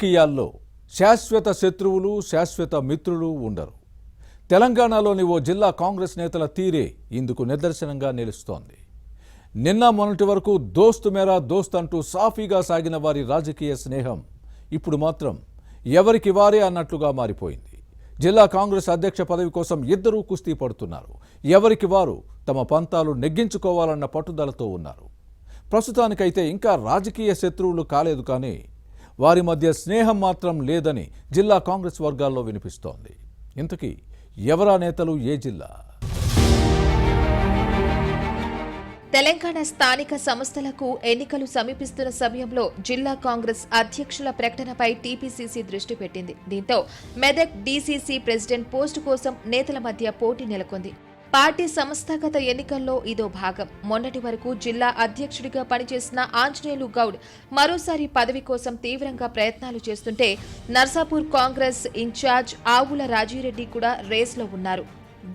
రాజకీయాల్లో శాశ్వత శత్రువులు శాశ్వత మిత్రులు ఉండరు. తెలంగాణలోని ఓ జిల్లా కాంగ్రెస్ నేతల తీరే ఇందుకు నిదర్శనంగా నిలుస్తోంది. నిన్న మొన్నటి వరకు దోస్తు మేరా దోస్త్ అంటూ సాఫీగా సాగిన వారి రాజకీయ స్నేహం ఇప్పుడు మాత్రం ఎవరికి వారే అన్నట్లుగా మారిపోయింది. జిల్లా కాంగ్రెస్ అధ్యక్ష పదవి కోసం ఇద్దరూ కుస్తీ పడుతున్నారు. ఎవరికి వారు తమ పంతాలు నెగ్గించుకోవాలన్న పట్టుదలతో ఉన్నారు. ప్రస్తుతానికైతే ఇంకా రాజకీయ శత్రువులు కాలేదు, కానీ వారి మధ్య స్నేహం మాత్రం లేదని జిల్లా కాంగ్రెస్ వర్గాల్లో వినిపిస్తోంది. ఇంతకీ ఎవరా నేతలు, ఏ జిల్లా? తెలంగాణ స్థానిక సంస్థలకు ఎన్నికలు సమీపిస్తున్న సమయంలో జిల్లా కాంగ్రెస్ అధ్యక్షుల ప్రకటనపై టీపీసీసీ దృష్టి పెట్టింది. దీంతో మెదక్ డీసీసీ ప్రెసిడెంట్ పోస్టు కోసం నేతల మధ్య పోటీ నెలకొంది. పార్టీ సంస్థాగత ఎన్నికల్లో ఇదో భాగం. మొన్నటి వరకు జిల్లా అధ్యక్షుడిగా పనిచేసిన ఆంజనేయులు గౌడ్ మరోసారి పదవి కోసం తీవ్రంగా ప్రయత్నాలు చేస్తుంటే, నర్సాపూర్ కాంగ్రెస్ ఇన్ఛార్జ్ ఆవుల రాజిరెడ్డి కూడా రేస్లో ఉన్నారు.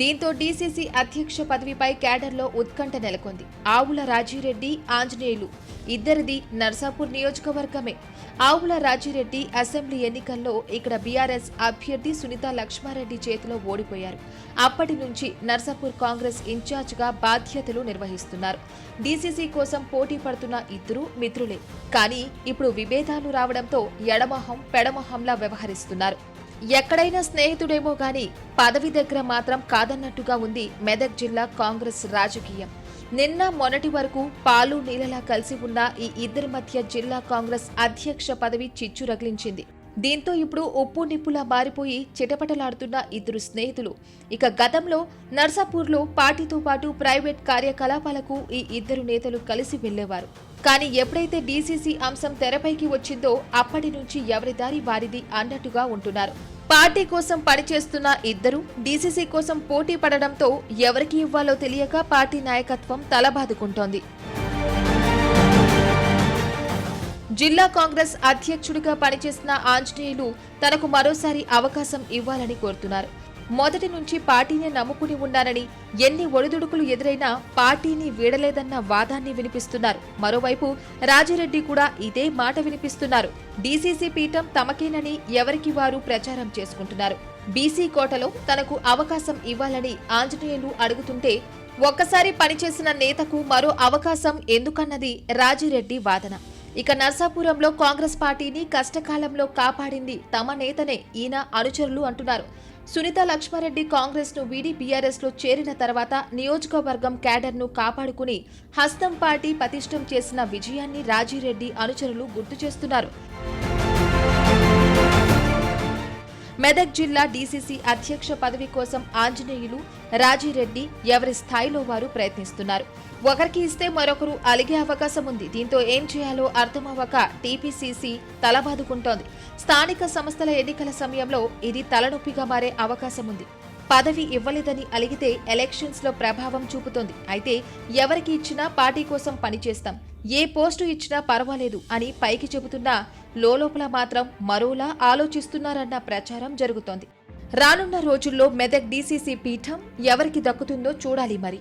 దీంతో డీసీసీ అధ్యక్ష పదవిపై క్యాడర్లో ఉత్కంఠ నెలకొంది. ఆవుల రాజిరెడ్డి, ఆంజనేయులు ఇద్దరిది నర్సాపూర్ నియోజకవర్గమే. ఆవుల రాజిరెడ్డి అసెంబ్లీ ఎన్నికల్లో ఇక్కడ బీఆర్ఎస్ అభ్యర్థి సునీత లక్ష్మారెడ్డి చేతిలో ఓడిపోయారు. అప్పటి నుంచి నర్సాపూర్ కాంగ్రెస్ ఇన్ఛార్జ్గా బాధ్యతలు నిర్వహిస్తున్నారు. డీసీసీ కోసం పోటీ పడుతున్న ఇద్దరు మిత్రులే, కానీ ఇప్పుడు విభేదాలు రావడంతో ఎడమొహం పెడమొహంలా వ్యవహరిస్తున్నారు. ఎక్కడైనా స్నేహితుడేమో గాని పదవి దగ్గర మాత్రం కాదన్నట్టుగా ఉంది మెదక్ జిల్లా కాంగ్రెస్ రాజకీయం. నిన్న మొన్నటి వరకు పాలు నీళ్ళలా కలిసి ఉన్న ఈ ఇద్దరి మధ్య జిల్లా కాంగ్రెస్ అధ్యక్ష పదవి చిచ్చు రగిలించింది. దీంతో ఇప్పుడు ఉప్పు నిప్పులా మారిపోయి చిటపటలాడుతున్న ఇద్దరు స్నేహితులు. ఇక గతంలో నర్సాపూర్లో పార్టీతో పాటు ప్రైవేట్ కార్యకలాపాలకు ఈ ఇద్దరు నేతలు కలిసి వెళ్లేవారు. కానీ ఎప్పుడైతే డీసీసీ అంశం తెరపైకి వచ్చిందో అప్పటి నుంచి ఎవరి దారి వారిది అన్నట్టుగా ఉంటున్నారు. పార్టీ కోసం పనిచేస్తున్న ఇద్దరు డీసీసీ కోసం పోటీ పడడంతో ఎవరికి ఇవ్వాలో తెలియక పార్టీ నాయకత్వం తలబాదుకుంటోంది. జిల్లా కాంగ్రెస్ అధ్యక్షుడిగా పనిచేసిన ఆంజనేయులు తనకు మరోసారి అవకాశం ఇవ్వాలని కోరుతున్నారు. మొదటి నుంచి పార్టీనే నమ్ముకుని ఉన్నారని, ఎన్ని ఒడిదుడుకులు ఎదురైనా పార్టీని వీడలేదన్న వాదాన్ని వినిపిస్తున్నారు. మరోవైపు రాజిరెడ్డి కూడా ఇదే మాట వినిపిస్తున్నారు. డీసీసీ పీఠం తమకేనని ఎవరికి వారు ప్రచారం చేసుకుంటున్నారు. బీసీ కోటలో తనకు అవకాశం ఇవ్వాలని ఆంజనేయులు అడుగుతుంటే, ఒక్కసారి పనిచేసిన నేతకు మరో అవకాశం ఎందుకన్నది రాజిరెడ్డి వాదన. ఇక నర్సాపురంలో కాంగ్రెస్ పార్టీని కష్టకాలంలో కాపాడింది తమ నేతనే ఈయన అనుచరులు అంటున్నారు. సునీత లక్ష్మారెడ్డి కాంగ్రెస్ ను వీడి బీఆర్ఎస్ లో చేరిన తర్వాత నియోజకవర్గం క్యాడర్ను కాపాడుకుని హస్తం పార్టీ పటిష్టం చేసిన విజయాన్ని రాజిరెడ్డి అనుచరులు గుర్తు చేస్తున్నారు. మెదక్ జిల్లా డీసీసీ అధ్యక్ష పదవి కోసం ఆంజనేయులు, రాజిరెడ్డి ఎవరి స్థాయిలో వారు ప్రయత్నిస్తున్నారు. ఒకరికి ఇస్తే మరొకరు అలిగే అవకాశం ఉంది. దీంతో ఏం చేయాలో అర్థమవ్వక టీపీసీసీ తలబాదుకుంటోంది. స్థానిక సంస్థల ఎన్నికల సమయంలో ఇది తలనొప్పిగా మారే అవకాశం ఉంది. పదవి ఇవ్వలేదని అలిగితే ఎలక్షన్స్ లో ప్రభావం చూపుతోంది. అయితే ఎవరికి ఇచ్చినా పార్టీ కోసం పనిచేస్తాం, ఏ పోస్టు ఇచ్చినా పర్వాలేదు అని పైకి చెబుతున్నా లోపల మాత్రం మరోలా ఆలోచిస్తున్నారన్న ప్రచారం జరుగుతోంది. రానున్న రోజుల్లో మెదక్ డీసీసీ పీఠం ఎవరికి దక్కుతుందో చూడాలి మరి.